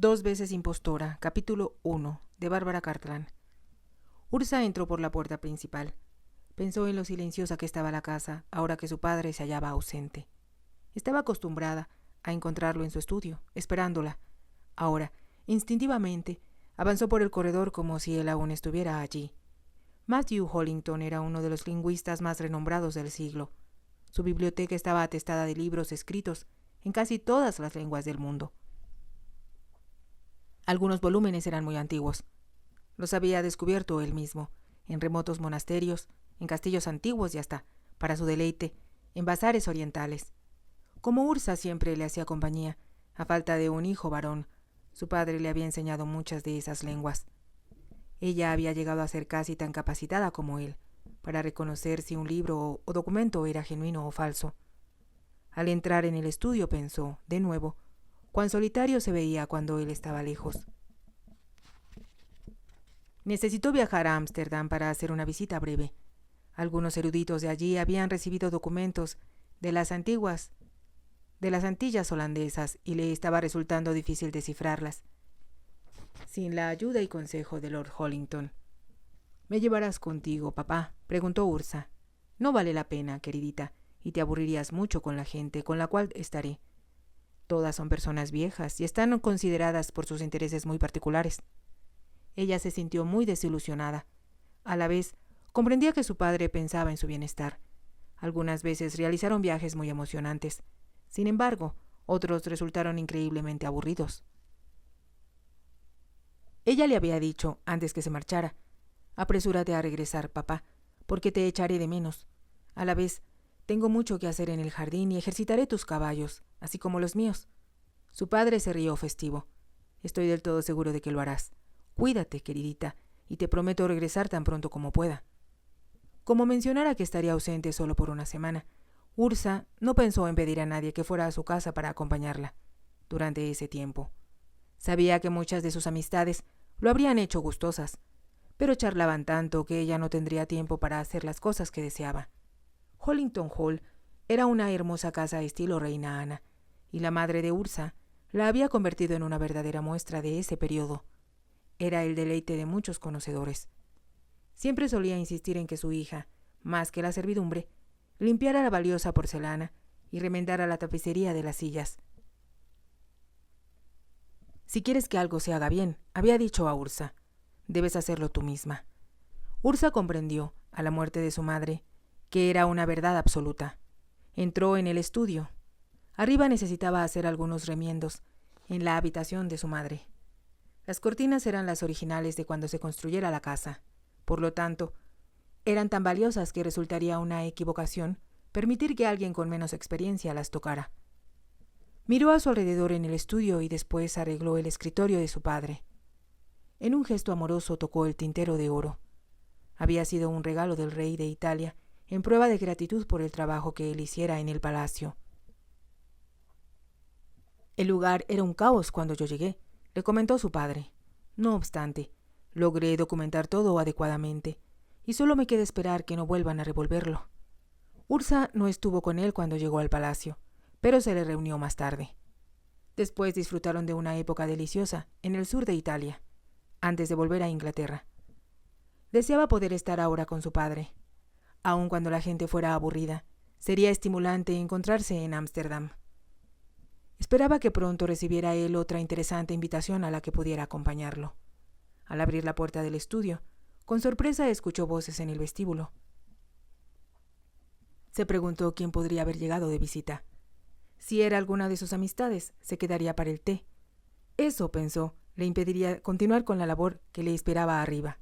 Dos veces impostora, capítulo 1, de Bárbara Cartland. Ursa entró por la puerta principal. Pensó en lo silenciosa que estaba la casa, ahora que su padre se hallaba ausente. Estaba acostumbrada a encontrarlo en su estudio, esperándola. Ahora, instintivamente, avanzó por el corredor como si él aún estuviera allí. Matthew Hollington era uno de los lingüistas más renombrados del siglo. Su biblioteca estaba atestada de libros escritos en casi todas las lenguas del mundo. Algunos volúmenes eran muy antiguos. Los había descubierto él mismo, en remotos monasterios, en castillos antiguos y hasta, para su deleite, en bazares orientales. Como Ursa siempre le hacía compañía, a falta de un hijo varón, su padre le había enseñado muchas de esas lenguas. Ella había llegado a ser casi tan capacitada como él, para reconocer si un libro o documento era genuino o falso. Al entrar en el estudio pensó, de nuevo, cuán solitario se veía cuando él estaba lejos. Necesitó viajar a Ámsterdam para hacer una visita breve. Algunos eruditos de allí habían recibido documentos de las Antillas holandesas y le estaba resultando difícil descifrarlas, sin la ayuda y consejo de Lord Hollington. «¿Me llevarás contigo, papá?», preguntó Ursa. «No vale la pena, queridita, y te aburrirías mucho con la gente con la cual estaré. Todas son personas viejas y están consideradas por sus intereses muy particulares». Ella se sintió muy desilusionada. A la vez, comprendía que su padre pensaba en su bienestar. Algunas veces realizaron viajes muy emocionantes. Sin embargo, otros resultaron increíblemente aburridos. Ella le había dicho, antes que se marchara: «Apresúrate a regresar, papá, porque te echaré de menos. A la vez, tengo mucho que hacer en el jardín y ejercitaré tus caballos, así como los míos». Su padre se rió festivo. «Estoy del todo seguro de que lo harás. Cuídate, queridita, y te prometo regresar tan pronto como pueda». Como mencionara que estaría ausente solo por una semana, Ursa no pensó en pedir a nadie que fuera a su casa para acompañarla durante ese tiempo. Sabía que muchas de sus amistades lo habrían hecho gustosas, pero charlaban tanto que ella no tendría tiempo para hacer las cosas que deseaba. Hollington Hall era una hermosa casa estilo Reina Ana, y la madre de Ursa la había convertido en una verdadera muestra de ese periodo. Era el deleite de muchos conocedores. Siempre solía insistir en que su hija, más que la servidumbre, limpiara la valiosa porcelana y remendara la tapicería de las sillas. «Si quieres que algo se haga bien», había dicho a Ursa, «debes hacerlo tú misma». Ursa comprendió, a la muerte de su madre, que era una verdad absoluta. Entró en el estudio. Arriba necesitaba hacer algunos remiendos en la habitación de su madre. Las cortinas eran las originales de cuando se construyera la casa. Por lo tanto, eran tan valiosas que resultaría una equivocación permitir que alguien con menos experiencia las tocara. Miró a su alrededor en el estudio y después arregló el escritorio de su padre. En un gesto amoroso tocó el tintero de oro. Había sido un regalo del rey de Italia en prueba de gratitud por el trabajo que él hiciera en el palacio. «El lugar era un caos cuando yo llegué», le comentó su padre. «No obstante, logré documentar todo adecuadamente, y solo me queda esperar que no vuelvan a revolverlo». Ursa no estuvo con él cuando llegó al palacio, pero se le reunió más tarde. Después disfrutaron de una época deliciosa en el sur de Italia, antes de volver a Inglaterra. Deseaba poder estar ahora con su padre. Aun cuando la gente fuera aburrida, sería estimulante encontrarse en Ámsterdam. Esperaba que pronto recibiera él otra interesante invitación a la que pudiera acompañarlo. Al abrir la puerta del estudio, con sorpresa escuchó voces en el vestíbulo. Se preguntó quién podría haber llegado de visita. Si era alguna de sus amistades, se quedaría para el té. Eso, pensó, le impediría continuar con la labor que le esperaba arriba.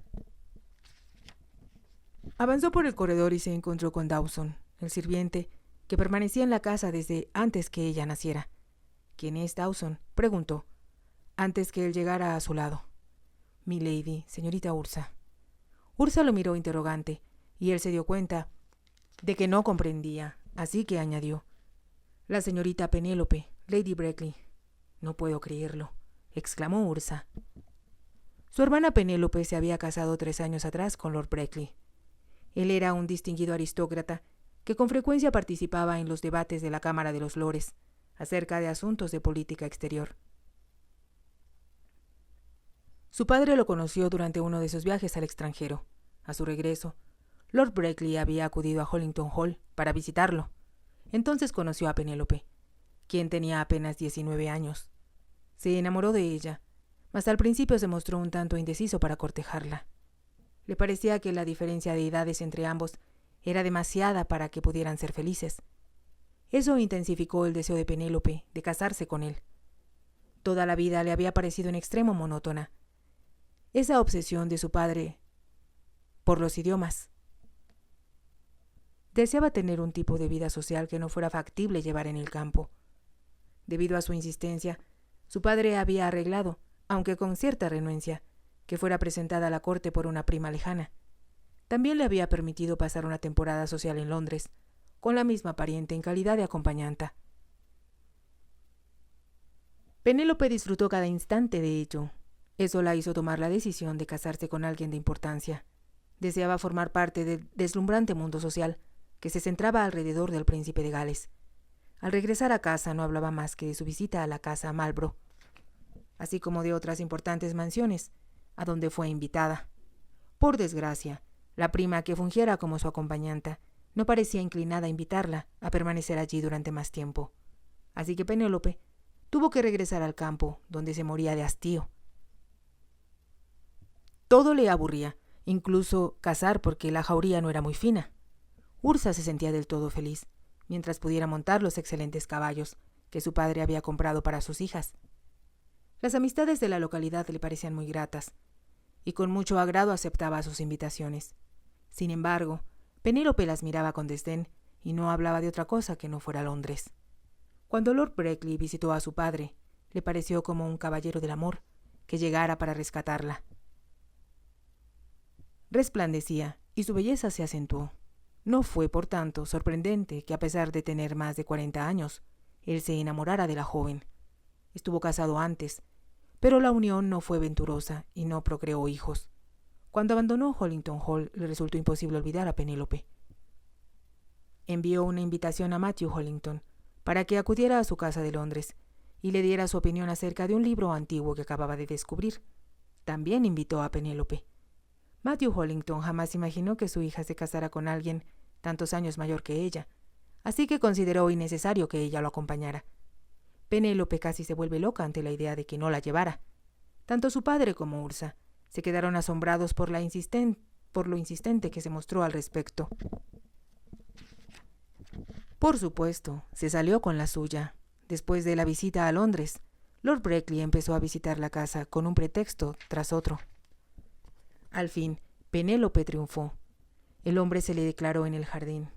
Avanzó por el corredor y se encontró con Dawson, el sirviente, que permanecía en la casa desde antes que ella naciera. «¿Quién es Dawson?», preguntó, antes que él llegara a su lado. «Milady, señorita Ursa». Ursa lo miró interrogante, y él se dio cuenta de que no comprendía, así que añadió: «La señorita Penélope, Lady Breckley». «No puedo creerlo», exclamó Ursa. Su hermana Penélope se había casado 3 años atrás con Lord Breckley. Él era un distinguido aristócrata que con frecuencia participaba en los debates de la Cámara de los Lores acerca de asuntos de política exterior. Su padre lo conoció durante uno de sus viajes al extranjero. A su regreso, Lord Breckley había acudido a Hollington Hall para visitarlo. Entonces conoció a Penélope, quien tenía apenas 19 años. Se enamoró de ella, mas al principio se mostró un tanto indeciso para cortejarla. Le parecía que la diferencia de edades entre ambos era demasiada para que pudieran ser felices. Eso intensificó el deseo de Penélope de casarse con él. Toda la vida le había parecido en extremo monótona esa obsesión de su padre por los idiomas. Deseaba tener un tipo de vida social que no fuera factible llevar en el campo. Debido a su insistencia, su padre había arreglado, aunque con cierta renuencia, que fuera presentada a la corte por una prima lejana. También le había permitido pasar una temporada social en Londres, con la misma pariente en calidad de acompañanta. Penélope disfrutó cada instante de ello. Eso la hizo tomar la decisión de casarse con alguien de importancia. Deseaba formar parte del deslumbrante mundo social que se centraba alrededor del príncipe de Gales. Al regresar a casa no hablaba más que de su visita a la casa Marlborough, así como de otras importantes mansiones, a donde fue invitada. Por desgracia, la prima que fungiera como su acompañanta no parecía inclinada a invitarla a permanecer allí durante más tiempo. Así que Penélope tuvo que regresar al campo, donde se moría de hastío. Todo le aburría, incluso cazar porque la jauría no era muy fina. Ursa se sentía del todo feliz, mientras pudiera montar los excelentes caballos que su padre había comprado para sus hijas. Las amistades de la localidad le parecían muy gratas, y con mucho agrado aceptaba sus invitaciones. Sin embargo, Penélope las miraba con desdén y no hablaba de otra cosa que no fuera Londres. Cuando Lord Breckley visitó a su padre, le pareció como un caballero del amor que llegara para rescatarla. Resplandecía y su belleza se acentuó. No fue, por tanto, sorprendente que a pesar de tener más de 40 años, él se enamorara de la joven. Estuvo casado antes, pero la unión no fue venturosa y no procreó hijos. Cuando abandonó Hollington Hall, le resultó imposible olvidar a Penélope. Envió una invitación a Matthew Hollington para que acudiera a su casa de Londres y le diera su opinión acerca de un libro antiguo que acababa de descubrir. También invitó a Penélope. Matthew Hollington jamás imaginó que su hija se casara con alguien tantos años mayor que ella, así que consideró innecesario que ella lo acompañara. Penélope casi se vuelve loca ante la idea de que no la llevara. Tanto su padre como Ursa se quedaron asombrados por lo insistente que se mostró al respecto. Por supuesto, se salió con la suya. Después de la visita a Londres, Lord Breckley empezó a visitar la casa con un pretexto tras otro. Al fin, Penélope triunfó. El hombre se le declaró en el jardín.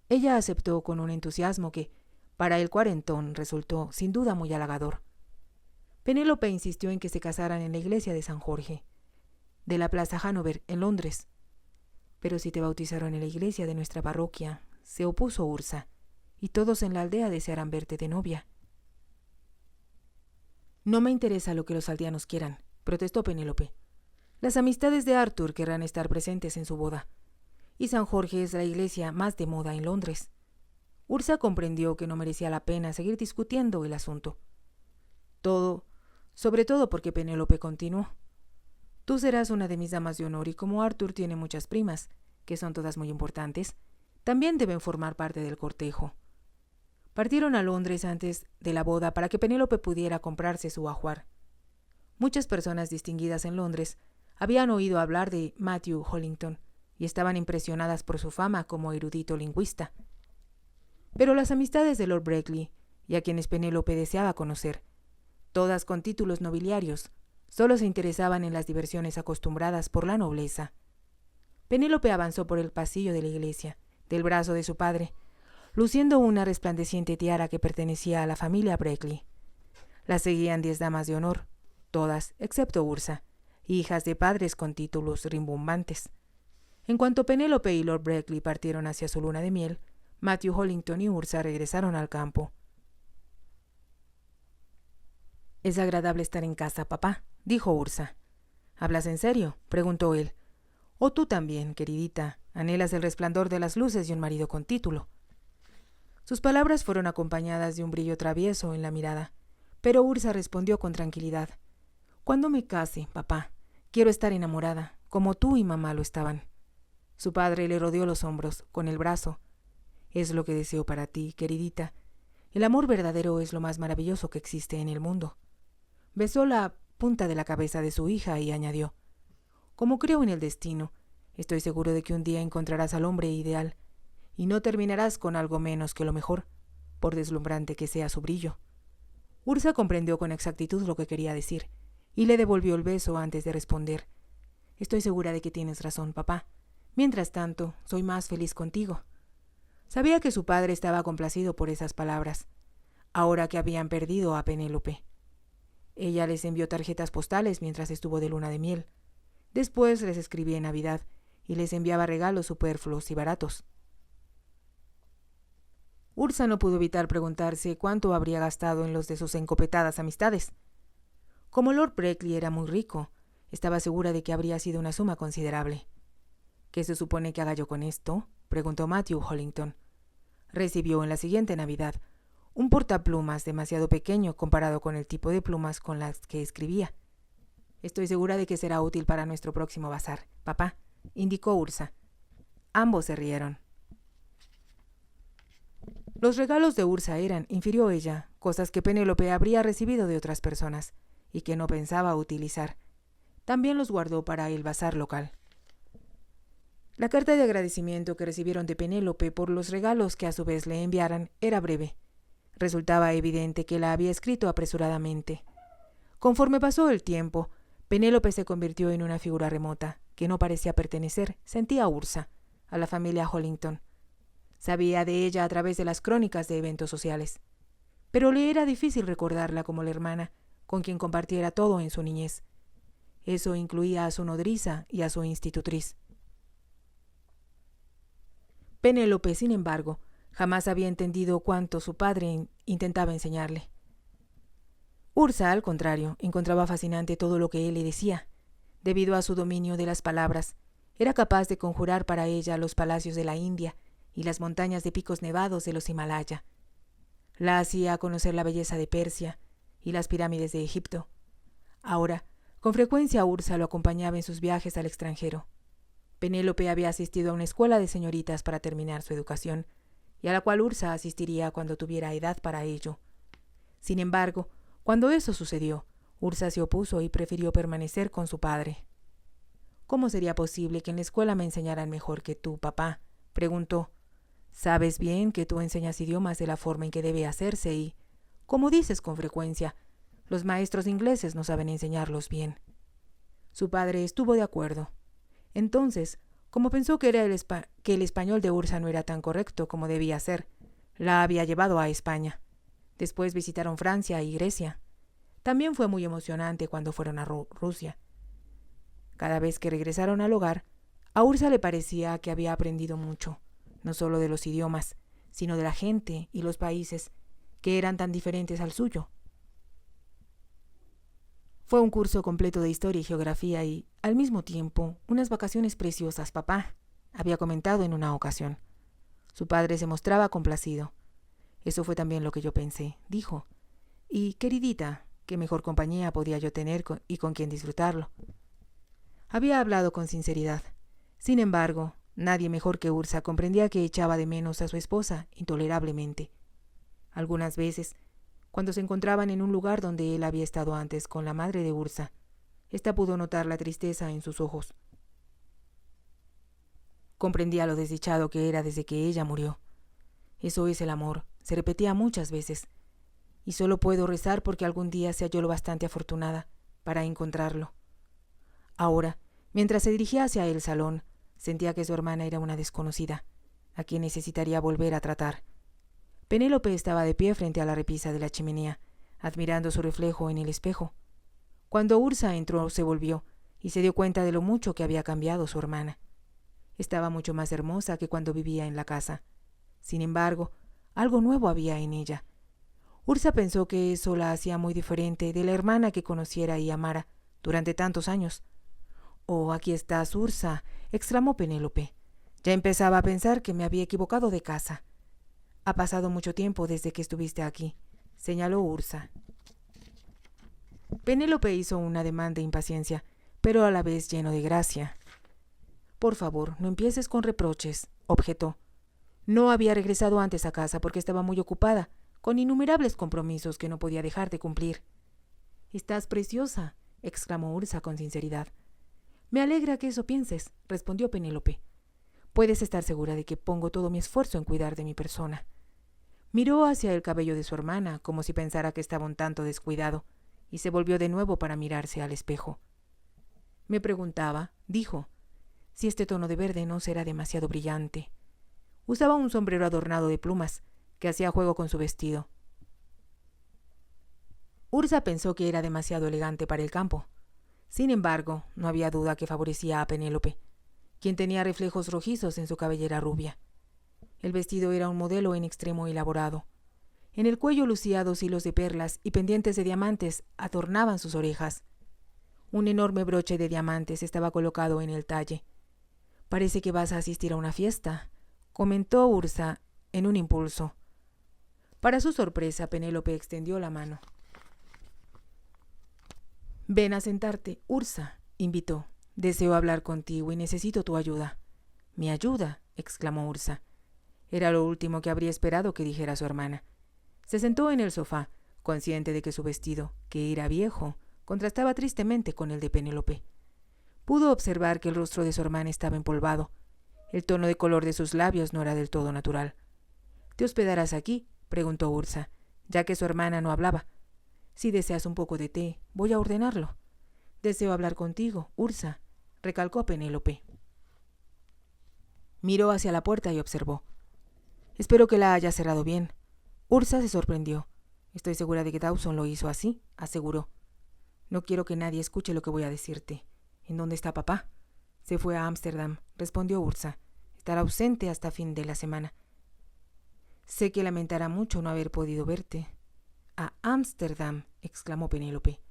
Ella aceptó con un entusiasmo que, para el cuarentón, resultó sin duda muy halagador. Penélope insistió en que se casaran en la iglesia de San Jorge, de la Plaza Hanover, en Londres. Pero si te bautizaron en la iglesia de nuestra parroquia, se opuso Ursa, y todos en la aldea desearán verte de novia. No me interesa lo que los aldeanos quieran, protestó Penélope. Las amistades de Arthur querrán estar presentes en su boda, y San Jorge es la iglesia más de moda en Londres. Ursa comprendió que no merecía la pena seguir discutiendo el asunto. Sobre todo porque Penélope continuó. Tú serás una de mis damas de honor y como Arthur tiene muchas primas, que son todas muy importantes, también deben formar parte del cortejo. Partieron a Londres antes de la boda para que Penélope pudiera comprarse su ajuar. Muchas personas distinguidas en Londres habían oído hablar de Matthew Hollington y estaban impresionadas por su fama como erudito lingüista. Pero las amistades de Lord Breckley, y a quienes Penélope deseaba conocer, todas con títulos nobiliarios, solo se interesaban en las diversiones acostumbradas por la nobleza. Penélope avanzó por el pasillo de la iglesia, del brazo de su padre, luciendo una resplandeciente tiara que pertenecía a la familia Breckley. La seguían 10 damas de honor, todas, excepto Ursa, hijas de padres con títulos rimbombantes. En cuanto Penélope y Lord Breckley partieron hacia su luna de miel, Matthew Hollington y Ursa regresaron al campo. «Es agradable estar en casa, papá», dijo Ursa. «¿Hablas en serio?», preguntó él. «¿O tú también, queridita, anhelas el resplandor de las luces y un marido con título?». Sus palabras fueron acompañadas de un brillo travieso en la mirada, pero Ursa respondió con tranquilidad. «Cuando me case, papá, Quiero estar enamorada, como tú y mamá lo estaban. Su padre le rodeó los hombros, con el brazo. Es lo que deseo para ti, queridita. El amor verdadero es lo más maravilloso que existe en el mundo. Besó la punta de la cabeza de su hija y añadió: como creo en el destino, estoy seguro de que un día encontrarás al hombre ideal, y no terminarás con algo menos que lo mejor, por deslumbrante que sea su brillo. Ursa comprendió con exactitud lo que quería decir, y le devolvió el beso antes de responder: estoy segura de que tienes razón, papá. Mientras tanto, soy más feliz contigo. Sabía que su padre estaba complacido por esas palabras, ahora que habían perdido a Penélope. Ella les envió tarjetas postales mientras estuvo de luna de miel. Después les escribía en Navidad y les enviaba regalos superfluos y baratos. Ursa no pudo evitar preguntarse cuánto habría gastado en los de sus encopetadas amistades. Como Lord Breckley era muy rico, estaba segura de que habría sido una suma considerable. ¿Qué se supone que haga yo con esto?, preguntó Matthew Hollington. Recibió en la siguiente Navidad un portaplumas demasiado pequeño comparado con el tipo de plumas con las que escribía. Estoy segura de que será útil para nuestro próximo bazar, papá, indicó Ursa. Ambos se rieron. Los regalos de Ursa eran, infirió ella, cosas que Penélope habría recibido de otras personas y que no pensaba utilizar. También los guardó para el bazar local. La carta de agradecimiento que recibieron de Penélope por los regalos que a su vez le enviaran era breve. Resultaba evidente que la había escrito apresuradamente. Conforme pasó el tiempo, Penélope se convirtió en una figura remota, que no parecía pertenecer, sentía Ursa, a la familia Hollington. Sabía de ella a través de las crónicas de eventos sociales, pero le era difícil recordarla como la hermana, con quien compartiera todo en su niñez. Eso incluía a su nodriza y a su institutriz. Penélope, sin embargo, jamás había entendido cuánto su padre intentaba enseñarle. Ursa, al contrario, encontraba fascinante todo lo que él le decía. Debido a su dominio de las palabras, era capaz de conjurar para ella los palacios de la India y las montañas de picos nevados de los Himalaya. La hacía conocer la belleza de Persia y las pirámides de Egipto. Ahora, con frecuencia Ursa lo acompañaba en sus viajes al extranjero. Penélope había asistido a una escuela de señoritas para terminar su educación, y a la cual Ursa asistiría cuando tuviera edad para ello. Sin embargo, cuando eso sucedió, Ursa se opuso y prefirió permanecer con su padre. ¿Cómo sería posible que en la escuela me enseñaran mejor que tú, papá?, preguntó. Sabes bien que tú enseñas idiomas de la forma en que debe hacerse y, como dices con frecuencia, los maestros ingleses no saben enseñarlos bien. Su padre estuvo de acuerdo. Entonces, como pensó que el español de Ursa no era tan correcto como debía ser, la había llevado a España. Después visitaron Francia y Grecia. También fue muy emocionante cuando fueron a Rusia. Cada vez que regresaron al hogar, a Ursa le parecía que había aprendido mucho, no solo de los idiomas, sino de la gente y los países, que eran tan diferentes al suyo. Fue un curso completo de historia y geografía y, al mismo tiempo, unas vacaciones preciosas, papá, había comentado en una ocasión. Su padre se mostraba complacido. Eso fue también lo que yo pensé, dijo. Y, queridita, qué mejor compañía podía yo tener y con quien disfrutarlo. Había hablado con sinceridad. Sin embargo, nadie mejor que Ursa comprendía que echaba de menos a su esposa intolerablemente. Algunas veces, cuando se encontraban en un lugar donde él había estado antes con la madre de Ursa, ésta pudo notar la tristeza en sus ojos. Comprendía lo desdichado que era desde que ella murió. Eso es el amor, se repetía muchas veces, y solo puedo rezar porque algún día sea yo lo bastante afortunada para encontrarlo. Ahora, mientras se dirigía hacia el salón, sentía que su hermana era una desconocida, a quien necesitaría volver a tratar. Penélope estaba de pie frente a la repisa de la chimenea, admirando su reflejo en el espejo. Cuando Ursa entró, se volvió y se dio cuenta de lo mucho que había cambiado su hermana. Estaba mucho más hermosa que cuando vivía en la casa. Sin embargo, algo nuevo había en ella. Ursa pensó que eso la hacía muy diferente de la hermana que conociera y amara durante tantos años. «Oh, aquí estás, Ursa», exclamó Penélope. «Ya empezaba a pensar que me había equivocado de casa». «Ha pasado mucho tiempo desde que estuviste aquí», señaló Ursa. Penélope hizo un ademán de impaciencia, pero a la vez lleno de gracia. Por favor, no empieces con reproches, objetó. No había regresado antes a casa porque estaba muy ocupada, con innumerables compromisos que no podía dejar de cumplir. «Estás preciosa», exclamó Ursa con sinceridad. «Me alegra que eso pienses», respondió Penélope. «Puedes estar segura de que pongo todo mi esfuerzo en cuidar de mi persona». Miró hacia el cabello de su hermana, como si pensara que estaba un tanto descuidado, y se volvió de nuevo para mirarse al espejo. «Me preguntaba», dijo, «si este tono de verde no será demasiado brillante». Usaba un sombrero adornado de plumas, que hacía juego con su vestido. Ursa pensó que era demasiado elegante para el campo. Sin embargo, no había duda que favorecía a Penélope, quien tenía reflejos rojizos en su cabellera rubia. El vestido era un modelo en extremo elaborado. En el cuello lucía 2 hilos de perlas y pendientes de diamantes adornaban sus orejas. Un enorme broche de diamantes estaba colocado en el talle. «Parece que vas a asistir a una fiesta», comentó Ursa en un impulso. Para su sorpresa, Penélope extendió la mano. «Ven a sentarte, Ursa», invitó. «Deseo hablar contigo y necesito tu ayuda». «¿Mi ayuda?», exclamó Ursa. Era lo último que habría esperado que dijera su hermana. Se sentó en el sofá, consciente de que su vestido, que era viejo, contrastaba tristemente con el de Penélope. Pudo observar que el rostro de su hermana estaba empolvado. El tono de color de sus labios no era del todo natural. «¿Te hospedarás aquí?», preguntó Ursa, ya que su hermana no hablaba. «Si deseas un poco de té, voy a ordenarlo». «Deseo hablar contigo, Ursa», recalcó Penélope. Miró hacia la puerta y observó. «Espero que la haya cerrado bien». Ursa se sorprendió. «Estoy segura de que Dawson lo hizo así», aseguró. «No quiero que nadie escuche lo que voy a decirte. ¿En dónde está papá?» «Se fue a Ámsterdam», respondió Ursa. «Estará ausente hasta fin de la semana». «Sé que lamentará mucho no haber podido verte». «A Ámsterdam», exclamó Penélope.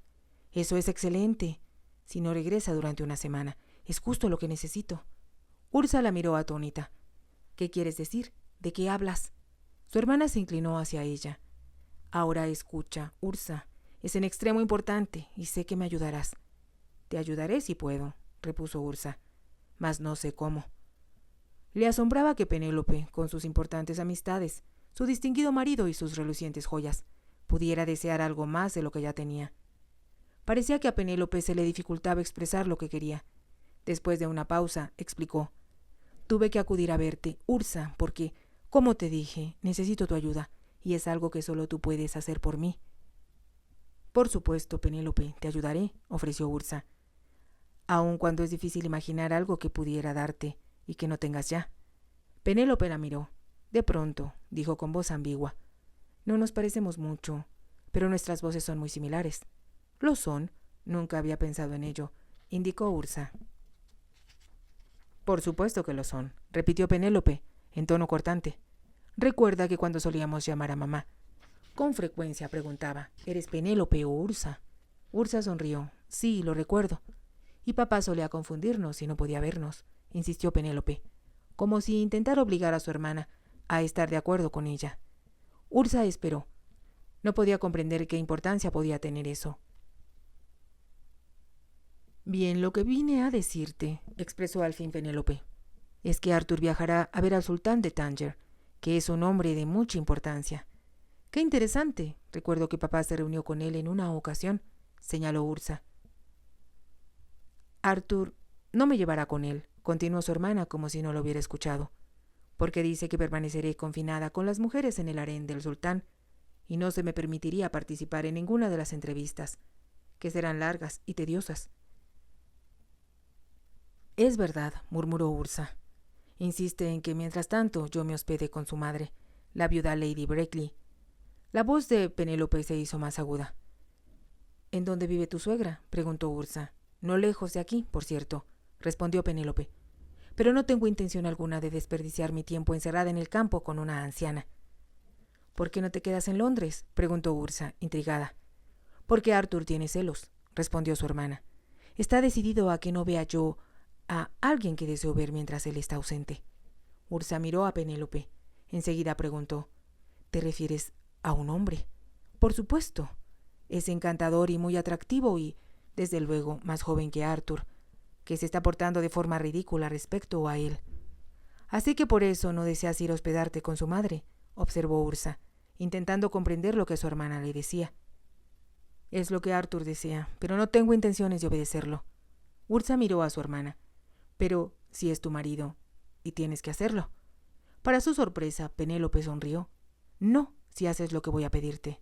«Eso es excelente. Si no regresa durante una semana, es justo lo que necesito». Ursa la miró atónita. «¿Qué quieres decir? ¿De qué hablas?» Su hermana se inclinó hacia ella. «Ahora escucha, Ursa. Es en extremo importante y sé que me ayudarás». «Te ayudaré si puedo», repuso Ursa, «mas no sé cómo». Le asombraba que Penélope, con sus importantes amistades, su distinguido marido y sus relucientes joyas, pudiera desear algo más de lo que ya tenía. Parecía que a Penélope se le dificultaba expresar lo que quería. Después de una pausa, explicó. «Tuve que acudir a verte, Ursa, porque, como te dije, necesito tu ayuda, y es algo que solo tú puedes hacer por mí». «Por supuesto, Penélope, te ayudaré», ofreció Ursa, «aun cuando es difícil imaginar algo que pudiera darte y que no tengas ya». Penélope la miró. «De pronto», dijo con voz ambigua, «no nos parecemos mucho, pero nuestras voces son muy similares». «Lo son, nunca había pensado en ello», indicó Ursa. «Por supuesto que lo son», repitió Penélope, en tono cortante. «Recuerda que cuando solíamos llamar a mamá, con frecuencia preguntaba, ¿eres Penélope o Ursa?». Ursa sonrió. «Sí, lo recuerdo». «Y papá solía confundirnos y no podía vernos», insistió Penélope, como si intentara obligar a su hermana a estar de acuerdo con ella. Ursa esperó. No podía comprender qué importancia podía tener eso. «Bien, lo que vine a decirte», expresó al fin Penélope, «es que Arthur viajará a ver al sultán de Tánger, que es un hombre de mucha importancia». «Qué interesante. Recuerdo que papá se reunió con él en una ocasión», señaló Ursa. «Arthur no me llevará con él», continuó su hermana como si no lo hubiera escuchado, «porque dice que permaneceré confinada con las mujeres en el harén del sultán y no se me permitiría participar en ninguna de las entrevistas, que serán largas y tediosas». «Es verdad», murmuró Ursa. «Insiste en que mientras tanto yo me hospede con su madre, la viuda Lady Breckley». La voz de Penélope se hizo más aguda. «¿En dónde vive tu suegra?», preguntó Ursa. «No lejos de aquí, por cierto», respondió Penélope. «Pero no tengo intención alguna de desperdiciar mi tiempo encerrada en el campo con una anciana». «¿Por qué no te quedas en Londres?», preguntó Ursa, intrigada. «Porque Arthur tiene celos», respondió su hermana. «Está decidido a que no vea yo a alguien que deseo ver mientras él está ausente». Ursa miró a Penélope. Enseguida preguntó. «¿Te refieres a un hombre?». «Por supuesto. Es encantador y muy atractivo y desde luego más joven que Arthur, que se está portando de forma ridícula respecto a él. Así que por eso no deseas ir a hospedarte con su madre, observó Ursa, intentando comprender lo que su hermana le decía. Es lo que Arthur desea, pero no tengo intenciones de obedecerlo. Ursa miró a su hermana. Pero si es tu marido, y tienes que hacerlo. Para su sorpresa, Penélope sonrió. No, si haces lo que voy a pedirte.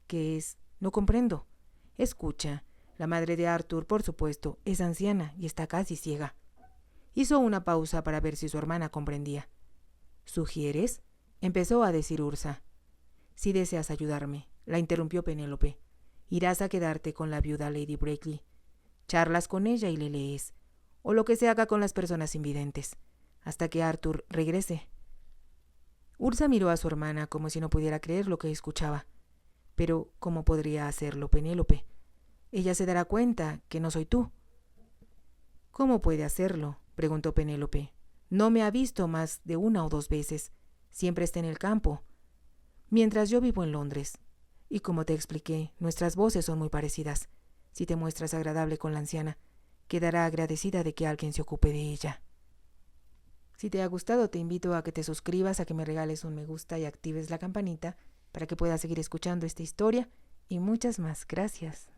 ¿Qué es? No comprendo. Escucha, la madre de Arthur, por supuesto, es anciana y está casi ciega. Hizo una pausa para ver si su hermana comprendía. ¿Sugieres? Empezó a decir Ursa. Si deseas ayudarme, la interrumpió Penélope. Irás a quedarte con la viuda Lady Brakely. Charlas con ella y le lees, o lo que se haga con las personas invidentes, hasta que Arthur regrese. Ursa miró a su hermana como si no pudiera creer lo que escuchaba. Pero, ¿cómo podría hacerlo Penélope? Ella se dará cuenta que no soy tú. ¿Cómo puede hacerlo?, preguntó Penélope. No me ha visto más de 1 o 2 veces. Siempre está en el campo. Mientras yo vivo en Londres. Y como te expliqué, nuestras voces son muy parecidas. Si te muestras agradable con la anciana, quedará agradecida de que alguien se ocupe de ella. Si te ha gustado, te invito a que te suscribas, a que me regales un me gusta y actives la campanita para que puedas seguir escuchando esta historia y muchas más. Gracias.